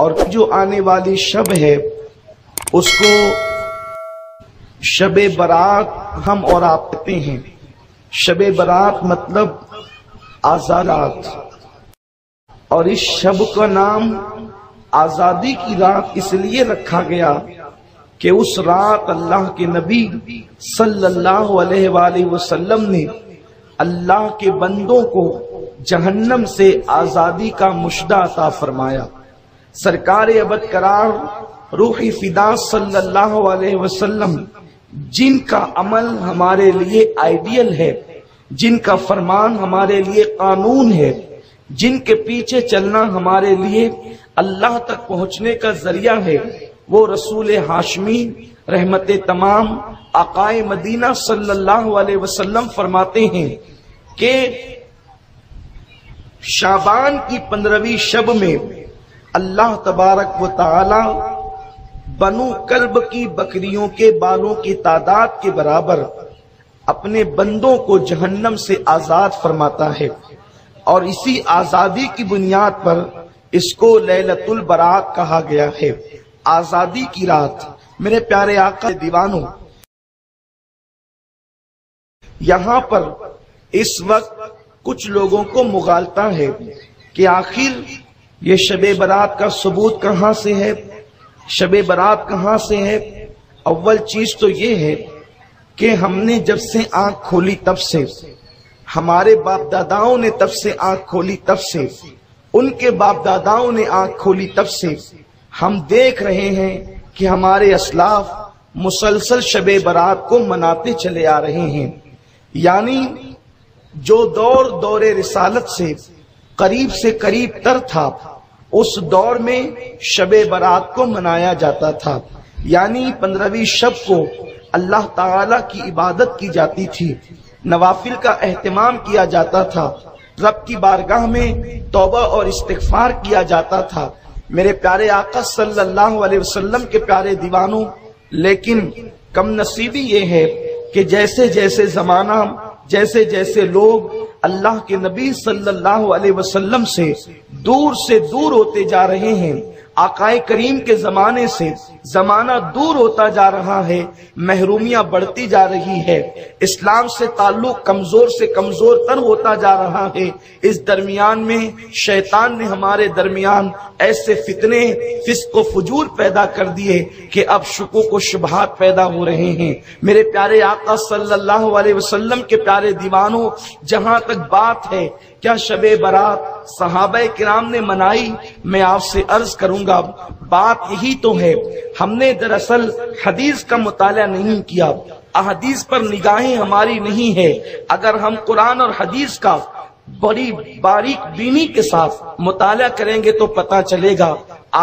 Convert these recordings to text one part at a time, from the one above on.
اور جو آنے والی شب ہے اس کو شب برات ہم اور آپ کہتے ہیں۔ شب برات مطلب آزادات، اور اس شب کا نام آزادی کی رات اس لیے رکھا گیا کہ اس رات اللہ کے نبی صلی اللہ علیہ وآلہ وسلم نے اللہ کے بندوں کو جہنم سے آزادی کا مشدہ عطا فرمایا۔ سرکار ابد قرار روح فدا صلی اللہ علیہ وسلم جن کا عمل ہمارے لیے آئیڈیل ہے، جن کا فرمان ہمارے لیے قانون ہے، جن کے پیچھے چلنا ہمارے لیے اللہ تک پہنچنے کا ذریعہ ہے، وہ رسول ہاشمی رحمت تمام آقائے مدینہ صلی اللہ علیہ وسلم فرماتے ہیں کہ شعبان کی 15ویں شب میں اللہ تبارک و تعالی بنو کلب کی بکریوں کے بالوں کی تعداد کے برابر اپنے بندوں کو جہنم سے آزاد فرماتا ہے، اور اسی آزادی کی بنیاد پر اس کو لیلۃ البرات کہا گیا ہے، آزادی کی رات۔ میرے پیارے آقا دیوانوں، یہاں پر اس وقت کچھ لوگوں کو مغالطہ ہے کہ آخر یہ شب برات کا ثبوت کہاں سے ہے، شب برات کہاں سے ہے۔ اول چیز تو یہ ہے کہ ہم نے جب سے آنکھ کھولی تب سے، ہمارے باپ داداؤں نے تب سے آنکھ کھولی تب سے، ان کے باپ داداؤں نے آنکھ کھولی تب سے ہم دیکھ رہے ہیں کہ ہمارے اسلاف مسلسل شب برات کو مناتے چلے آ رہے ہیں۔ یعنی جو دور رسالت سے قریب تر تھا، اس دور میں شب برات کو منایا جاتا تھا، یعنی 15ویں شب کو اللہ تعالی کی عبادت کی جاتی تھی، نوافل کا اہتمام کیا جاتا تھا، رب کی بارگاہ میں توبہ اور استغفار کیا جاتا تھا۔ میرے پیارے آقا صلی اللہ علیہ وسلم کے پیارے دیوانوں، لیکن کم نصیبی یہ ہے کہ جیسے جیسے زمانہ، جیسے جیسے لوگ اللہ کے نبی صلی اللہ علیہ وسلم سے دور ہوتے جا رہے ہیں، آقائے کریم کے زمانے سے زمانہ دور ہوتا جا رہا ہے، محرومیاں بڑھتی جا رہی ہے، اسلام سے تعلق کمزور سے کمزور تر ہوتا جا رہا ہے۔ اس درمیان میں شیطان نے ہمارے درمیان ایسے فتنے، فسق و فجور پیدا کر دیے کہ اب شکوک و شبہات پیدا ہو رہے ہیں۔ میرے پیارے آقا صلی اللہ علیہ وسلم کے پیارے دیوانوں، جہاں تک بات ہے کیا شب برات صحابہ کرام نے منائی، میں آپ سے عرض کروں گا بات یہی تو ہے۔ ہم نے دراصل حدیث کا مطالعہ نہیں کیا، احادیث پر نگاہیں ہماری نہیں ہے۔ اگر ہم قرآن اور حدیث کا بڑی باریک بینی کے ساتھ مطالعہ کریں گے تو پتہ چلے گا۔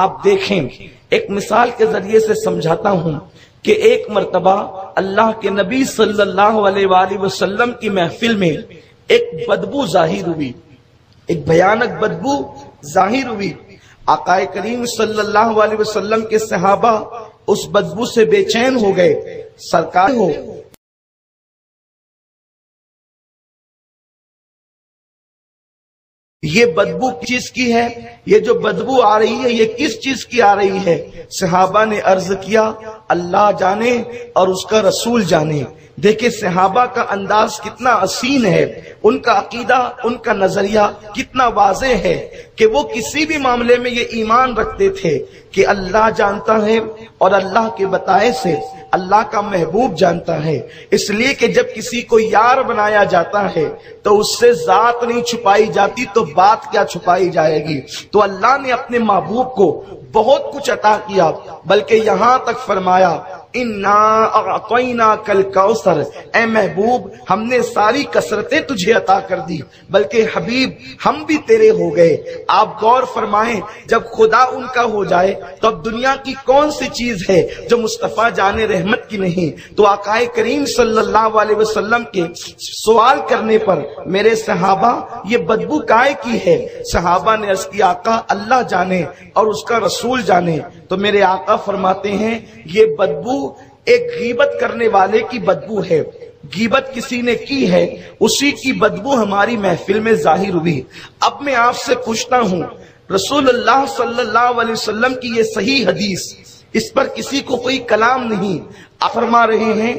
آپ دیکھیں، ایک مثال کے ذریعے سے سمجھاتا ہوں کہ ایک مرتبہ اللہ کے نبی صلی اللہ علیہ وآلہ وسلم کی محفل میں ایک بدبو ظاہر ہوئی، ایک بھیانک بدبو ظاہر ہوئی۔ آقا کریم صلی اللہ علیہ وسلم کے صحابہ اس بدبو سے بے چین ہو گئے۔ سرکار ہو، یہ بدبو کس چیز کی ہے؟ یہ جو بدبو آ رہی ہے یہ کس چیز کی آ رہی ہے؟ صحابہ نے عرض کیا اللہ جانے اور اس کا رسول جانے۔ دیکھیں صحابہ کا انداز کتنا حسین ہے، ان کا عقیدہ، ان کا نظریہ کتنا واضح ہے کہ وہ کسی بھی معاملے میں یہ ایمان رکھتے تھے کہ اللہ جانتا ہے اور اللہ کے بتائے سے اللہ کا محبوب جانتا ہے۔ اس لیے کہ جب کسی کو یار بنایا جاتا ہے تو اس سے ذات نہیں چھپائی جاتی تو بات کیا چھپائی جائے گی۔ تو اللہ نے اپنے محبوب کو بہت کچھ عطا کیا، بلکہ یہاں تک فرمایا اِنَّا أَعْطَيْنَاكَ الْكَوْثَرَ، اے محبوب ہم نے ساری کثرتیں تجھے عطا کر دی، بلکہ حبیب ہم بھی تیرے ہو گئے۔ آپ غور فرمائیں، جب خدا ان کا ہو جائے تو اب دنیا کی کون سی چیز ہے جو مصطفیٰ جان رحمت کی نہیں؟ تو آقا کریم صلی اللہ علیہ وسلم کے سوال کرنے پر میرے صحابہ یہ بدبو کائے کی ہے؟ صحابہ نے عرض کیا آقا اللہ جانے اور اس کا رسول جانے۔ تو میرے آقا فرماتے ہیں یہ بدبو ایک غیبت کرنے والے کی بدبو ہے، غیبت کسی نے کی ہے اسی کی بدبو ہماری محفل میں ظاہر ہوئی۔ اب میں آپ سے پوچھتا ہوں رسول اللہ صلی اللہ علیہ وسلم کی یہ صحیح حدیث، اس پر کسی کو کوئی کلام نہیں۔ آپ فرما رہے ہیں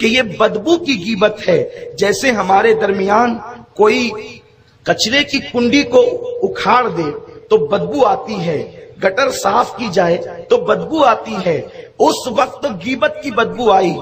کہ یہ بدبو کی غیبت ہے، جیسے ہمارے درمیان کوئی کچرے کی کنڈی کو اکھاڑ دے تو بدبو آتی ہے، گٹر صاف کی جائے تو بدبو آتی ہے، اس وقت غیبت کی بدبو آئی،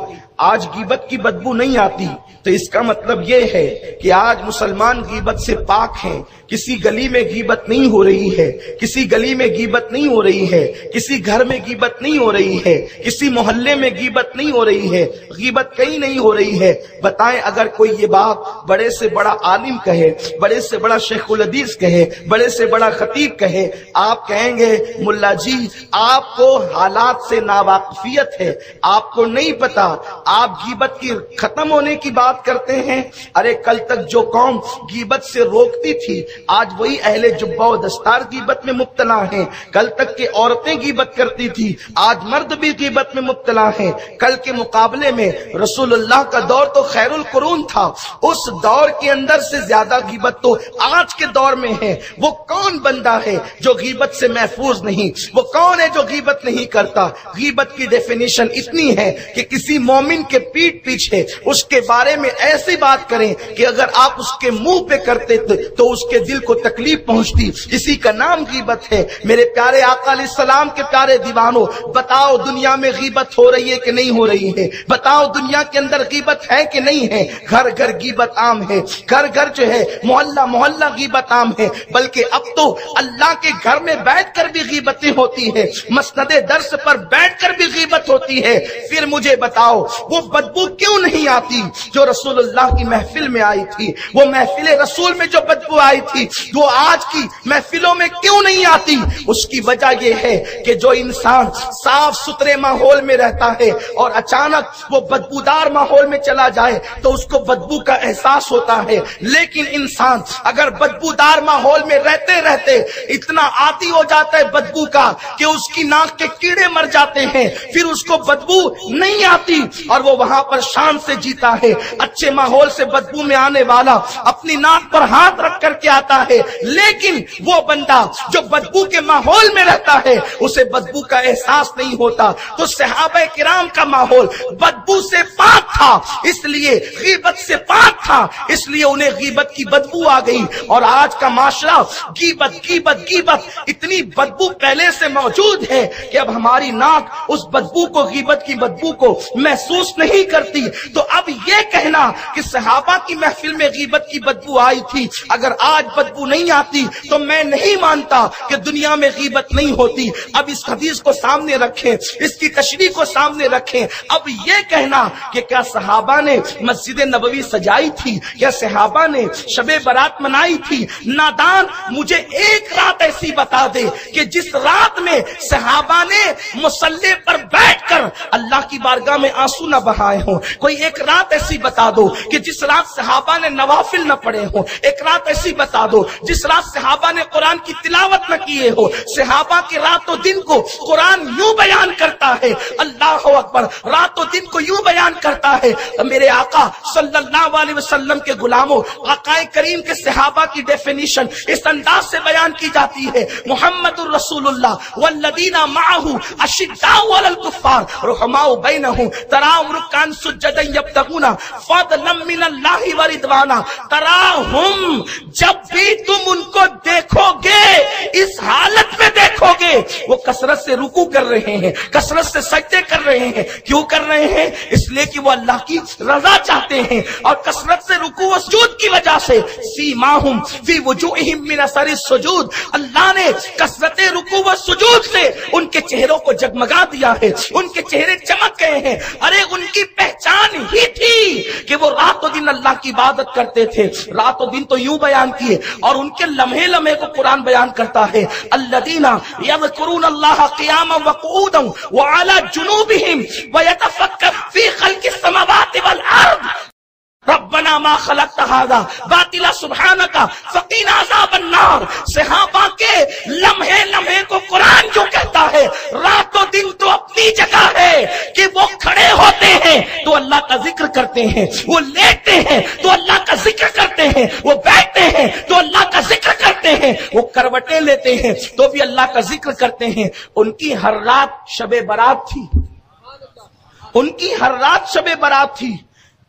آج غیبت کی بدبو نہیں آتی۔ تو اس کا مطلب یہ ہے کہ آج مسلمان غیبت سے پاک ہیں، کسی گلی میں غیبت نہیں ہو رہی ہے، کسی گلی میں غیبت نہیں ہو رہی ہے، کسی گھر میں غیبت نہیں ہو رہی ہے، کسی محلے میں غیبت نہیں ہو رہی ہے، غیبت کہیں نہیں ہو رہی ہے۔ بتائیں اگر کوئی یہ بات بڑے سے بڑا عالم کہے، بڑے سے بڑا شیخ الحدیث کہے، بڑے سے بڑا خطیب کہے، آپ کہیں گے ملا جی آپ کو حالات سے ناواقفیت ہے، آپ کو نہیں پتا، آپ غیبت کی ختم ہونے کی بات کرتے ہیں۔ ارے کل تک جو قوم غیبت سے روکتی تھی، آج وہی اہل جبہ و دستار غیبت میں مبتلا ہیں۔ کل تک کے عورتیں غیبت کرتی تھی، آج مرد بھی غیبت میں مبتلا ہیں۔ کل کے مقابلے میں رسول اللہ کا دور تو خیر القرون تھا، اس دور کے اندر سے زیادہ غیبت تو آج کے دور میں ہے۔ وہ کون بندہ ہے جو غیبت سے محفوظ نہیں؟ وہ کون ہے جو غیبت نہیں کرتا؟ غیبت کی ڈیفینیشن اتنی ہے کہ کسی مومن کے پیٹ پیچھے اس کے بارے میں ایسی بات کریں کہ اگر آپ اس کے منہ پہ کرتے تو اس کے دل کو تکلیف پہنچتی، اسی کا نام غیبت ہے۔ میرے پیارے آقا علیہ السلام کے پیارے دیوانوں، بتاؤ دنیا میں غیبت ہو رہی ہے کہ نہیں ہو رہی ہے؟ بتاؤ دنیا کے اندر غیبت ہے کہ نہیں ہے؟ گھر گھر غیبت عام ہے، گھر گھر جو ہے محلہ محلہ غیبت عام ہے، بلکہ اب تو اللہ کے گھر میں بیٹھ کر بھی غیبتیں ہوتی ہے، مسند درس پر بیٹھ کر بھی غیبت ہوتی ہے۔ پھر مجھے بتاؤ وہ بدبو کیوں نہیں آتی جو رسول اللہ کی محفل میں آئی تھی؟ وہ محفل رسول میں جو بدبو آئی تھی وہ آج کی محفلوں میں کیوں نہیں آتی؟ اس کی وجہ یہ ہے کہ جو انسان صاف ستھرے ماحول میں رہتا ہے اور اچانک وہ بدبودار ماحول میں چلا جائے تو اس کو بدبو کا احساس ہوتا ہے، لیکن انسان اگر بدبودار ماحول میں رہتے رہتے اتنا عادی ہو جاتا ہے بدبو کا کہ اس کی ناک کے کیڑے مر جاتے ہیں، پھر اس کو بدبو نہیں آتی اور وہ وہاں پر شان سے جیتا ہے۔ اچھے ماحول سے بدبو میں آنے والا اپنی ناک پر ہاتھ رکھ کر کے آتا ہے، لیکن وہ بندہ جو بدبو کے ماحول میں رہتا ہے اسے بدبو کا احساس نہیں ہوتا۔ تو صحابہ کرام کا ماحول بدبو سے پاک تھا، اس لیے غیبت سے پاک تھا، اس لیے انہیں غیبت کی بدبو آ گئی۔ اور آج کا معاشرہ غیبت غیبت غیبت اتنی بدبو پہلے سے موجود ہے کہ اب ہماری ناک اس بدبو کو، غیبت کی بدبو کو محسوس نہیں کرتی۔ تو اب یہ کہنا کہ صحابہ کی محفل میں غیبت کی بدبو آئی تھی، اگر آج بدبو نہیں آتی تو میں نہیں مانتا کہ دنیا میں غیبت نہیں ہوتی۔ اب اس حدیث کو سامنے رکھیں، اس کی تشریح کو سامنے رکھیں۔ اب یہ کہنا کہ کیا صحابہ نے مسجد نبوی سجائی تھی، کیا صحابہ نے شب برات منائی تھی؟ نادان مجھے ایک رات ایسی بتا دے کہ جس رات میں صحابہ نے مصلی پر بیٹھ کر اللہ کی بارگاہ میں آنسو نہ بہائے ہوں۔ کوئی ایک رات ایسی بتا دو کہ جس رات صحابہ نے نوافل نہ پڑھے ہوں۔ ایک رات ایسی بتا دو جس رات صحابہ نے قرآن کی تلاوت نہ کیے ہو۔ صحابہ کے رات و دن کو قرآن یوں بیان کرتا ہے، اللہ اکبر، رات و دن کو یوں بیان کرتا ہے۔ میرے آقا صلی اللہ علیہ وسلم کے غلاموں، آقا کریم کے صحابہ کی ڈیفینیشن اس انداز سے بیان کی جاتی ہے، محمد الرسول اللہ والذین معہ اشداء علی الکفار رحماء بینہم تراہم رکعا سجدا یبتغون فضلا من اللہ ورضوانا۔ تراہم، جب بھی تم ان کو دیکھو گے اس حالت میں دیکھو گے وہ کثرت سے رکوع کر رہے ہیں، کثرت سے سجدے کر رہے ہیں۔ کیوں کر رہے ہیں؟ اس لیے کہ وہ اللہ کی رضا چاہتے ہیں، اور کثرت سے رکوع و سجود کی وجہ سے سیماہم فی وجوہہم من اثر السجود، اللہ نے کثرت رکوع و سجود سے ان کے چہروں کو جگمگا دیا ہے، ان کے چہرے چمک گئے ہیں۔ ارے ان کی پہچان ہی تھی کہ وہ رات و دن اللہ کی عبادت کرتے تھے۔ رات و دن تو یوں بیان کیے، اور ان کے لمحے لمحے کو قرآن بیان کرتا ہے، الذین یذکرون اللہ قیاما وقعودا وعلی جنوبہم ویتفکرون فی خلق السماوات والارض ربنا ما خلقت هذا باطلا سبحانک فقنا عذاب النار۔ صحابہ کے لمحے لمحے کو قرآن جو کہتا ہے، رات و دن تو اپنی جگہ ہے کہ وہ کھڑے ہوتے ہیں تو اللہ کا ذکر کرتے ہیں، وہ لیٹتے ہیں تو اللہ کا ذکر کرتے ہیں، وہ بیٹھتے ہیں تو اللہ کا ذکر کرتے ہیں، وہ کروٹیں لیتے ہیں تو بھی اللہ کا ذکر کرتے ہیں۔ ان کی ہر رات شب برات تھی، ان کی ہر رات شب برات تھی۔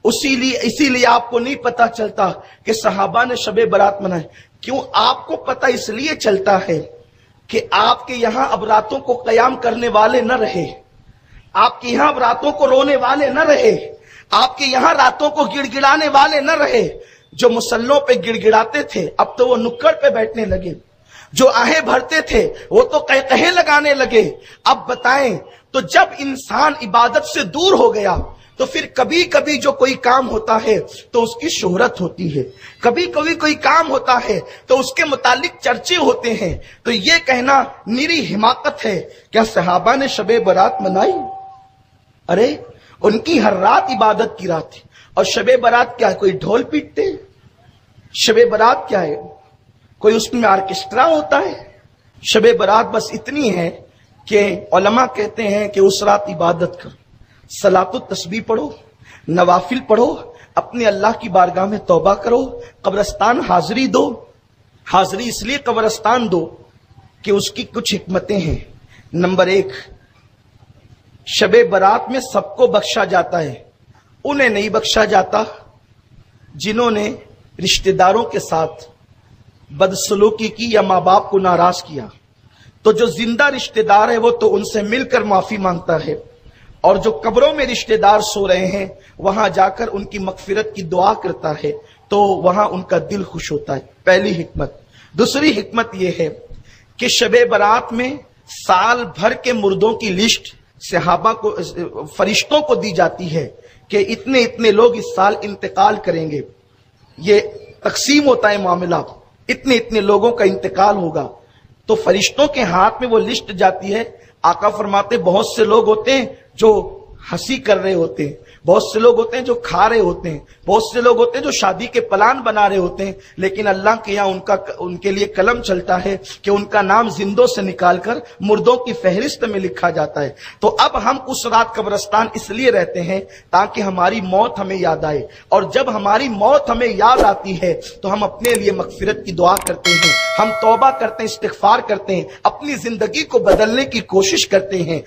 اسی لیے آپ کو نہیں پتا چلتا کہ صحابہ نے شب برات منائے کیوں؟ آپ کو پتا اس لیے چلتا ہے کہ آپ کے یہاں اب راتوں کو قیام کرنے والے نہ رہے، آپ کے یہاں اب راتوں کو رونے والے نہ رہے، آپ کے یہاں راتوں کو گڑ گڑانے والے نہ رہے۔ جو مسلوں پہ گڑ گڑاتے تھے اب تو وہ نکڑ پہ بیٹھنے لگے، جو آہیں بھرتے تھے وہ تو قہقہے لگانے لگے۔ اب بتائیں، تو جب انسان عبادت سے دور ہو گیا تو پھر کبھی کبھی جو کوئی کام ہوتا ہے تو اس کی شہرت ہوتی ہے، کبھی کبھی کوئی کام ہوتا ہے تو اس کے متعلق چرچے ہوتے ہیں۔ تو یہ کہنا نیری حماقت ہے۔ کیا صحابہ نے شب برات منائی؟ ارے ان کی ہر رات عبادت کی رات تھی۔ اور شب برات کیا ہے؟ کوئی ڈھول پیٹتے؟ شب برات کیا ہے؟ کوئی اس میں آرکیسٹرا ہوتا ہے؟ شب برات بس اتنی ہے کہ علماء کہتے ہیں کہ اس رات عبادت کرو، صلاۃ التسبیح پڑھو، نوافل پڑھو، اپنے اللہ کی بارگاہ میں توبہ کرو، قبرستان حاضری دو۔ حاضری اس لیے قبرستان دو کہ اس کی کچھ حکمتیں ہیں۔ نمبر 1، شب برات میں سب کو بخشا جاتا ہے، انہیں نہیں بخشا جاتا جنہوں نے رشتہ داروں کے ساتھ بدسلوکی کی یا ماں باپ کو ناراض کیا۔ تو جو زندہ رشتہ دار ہے وہ تو ان سے مل کر معافی مانگتا ہے، اور جو قبروں میں رشتہ دار سو رہے ہیں وہاں جا کر ان کی مغفرت کی دعا کرتا ہے تو وہاں ان کا دل خوش ہوتا ہے۔ پہلی حکمت۔ دوسری حکمت یہ ہے کہ شب برات میں سال بھر کے مردوں کی لسٹ صحابہ کو، فرشتوں کو دی جاتی ہے کہ اتنے اتنے لوگ اس سال انتقال کریں گے۔ یہ تقسیم ہوتا ہے معاملہ، اتنے اتنے لوگوں کا انتقال ہوگا تو فرشتوں کے ہاتھ میں وہ لسٹ جاتی ہے۔ آقا فرماتے بہت سے لوگ ہوتے ہیں جو ہنسی کر رہے ہوتے ہیں، بہت سے لوگ ہوتے ہیں جو کھا رہے ہوتے ہیں، بہت سے لوگ ہوتے ہیں جو شادی کے پلان بنا رہے ہوتے ہیں، لیکن اللہ کے یہاں ان کے لیے قلم چلتا ہے کہ ان کا نام زندوں سے نکال کر مردوں کی فہرست میں لکھا جاتا ہے۔ تو اب ہم اس رات قبرستان اس لیے رہتے ہیں تاکہ ہماری موت ہمیں یاد آئے، اور جب ہماری موت ہمیں یاد آتی ہے تو ہم اپنے لیے مغفرت کی دعا کرتے ہیں، ہم توبہ کرتے ہیں، استغفار کرتے ہیں، اپنی زندگی کو بدلنے کی کوشش کرتے ہیں۔